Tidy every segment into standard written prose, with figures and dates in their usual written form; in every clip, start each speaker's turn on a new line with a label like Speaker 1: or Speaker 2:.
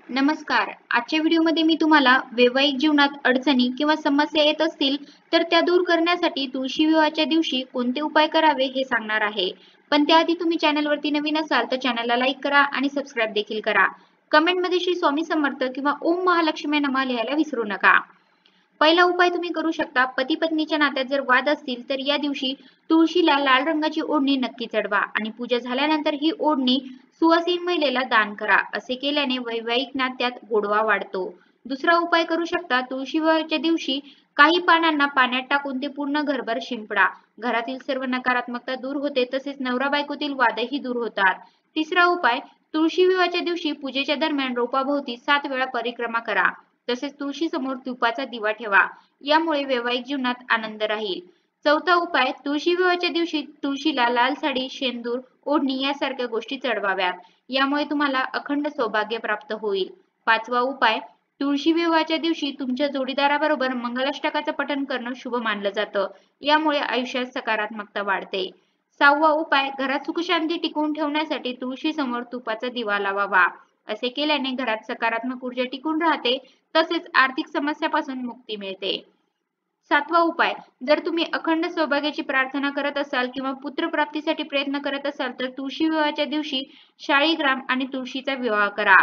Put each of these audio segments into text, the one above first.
Speaker 1: नमस्कार. आजच्या व्हिडिओमध्ये मी तुम्हाला वैवाहिक जीवनात अडचणी किंवा समस्या येत असतील तर त्या दूर करण्यासाठी तुळशी विवाहाच्या दिवशी कोणते उपाय करावे हे सांगणार आहे. पण त्याआधी तुम्ही चॅनलवरती नवीन असाल तर चॅनलला लाईक करा आणि सबस्क्राईब देखील करा. कमेंटमध्ये श्री स्वामी समर्थ किंवा ओम महालक्ष्मी नमः लिहायला विसरू नका. पहिला उपाय तुम्ही करू शकता. पती पत्नीच्या नात्यात जर वाद असतील तर या दिवशी तुळशीला लाल रंगाची ओढणी नक्की चढवा आणि पूजा झाल्यानंतर ही ओढणी सुवासीन महिलेला दान करा. असे केल्याने वैवाहिक नात्यात गोडवा वाढतो. दुसरा उपाय करू शकता. तुळशी विवाहाच्या दिवशी काही पानांना पाण्यात टाकून ते पूर्ण घरभर शिंपडा. घरातील सर्व नकारात्मकता दूर होते तसेच नवरा बायकोतील वादही दूर होतात. तिसरा उपाय. तुळशी विवाहाच्या दिवशी पूजेच्या दरम्यान रोपाभोवती 7 वेळा परिक्रमा करा. तसेच तुळशी समोर तुपाचा दिवा ठेवा. यामुळे वैवाहिक जीवनात आनंद राहील. चौथा उपाय. तुळशी विवाहाच्या दिवशी तुळशीला लाल साडी, शेंदूर, ओढणी यासारख्या गोष्टी चढवाव्यात. यामुळे तुम्हाला अखंड सौभाग्य प्राप्त होईल. पाचवा उपाय. तुळशी विवाहाच्या दिवशी तुमच्या जोडीदाराबरोबर मंगलाष्टकाचं पठण करणं शुभ मानलं जातं. यामुळे आयुष्यात सकारात्मकता वाढते. सहावा उपाय. घरात सुखशांती टिकवून ठेवण्यासाठी तुळशी समोर तुपाचा दिवा लावावा. असे केल्याने घरात सकारात्मक ऊर्जा टिकून राहते तसेच आर्थिक समस्यापासून मुक्ती मिळते. सातवा उपाय. जर तुम्ही अखंड सौभाग्याची प्रार्थना करत असाल किंवा पुत्रप्राप्तीसाठी प्रयत्न करत असाल तर तुळशी विवाहाच्या दिवशी शाळीग्राम आणि तुळशीचा विवाह करा.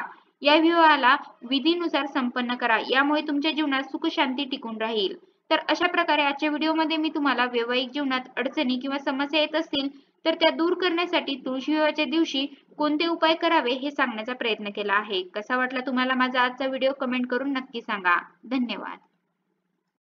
Speaker 1: या विवाहाला विधीनुसार संपन्न करा. यामुळे तुमच्या जीवनात सुख शांती टिकून राहील. तर अशा प्रकारे आजच्या व्हिडिओमध्ये मी तुम्हाला वैवाहिक जीवनात अडचणी किंवा समस्या येत असतील तर त्या दूर करण्यासाठी तुळशी विवाहाच्या दिवशी कोणते उपाय करावे हे सांगण्याचा प्रयत्न केला आहे. कसा वाटला तुम्हाला माझा आजचा व्हिडिओ कमेंट करून नक्की सांगा. धन्यवाद.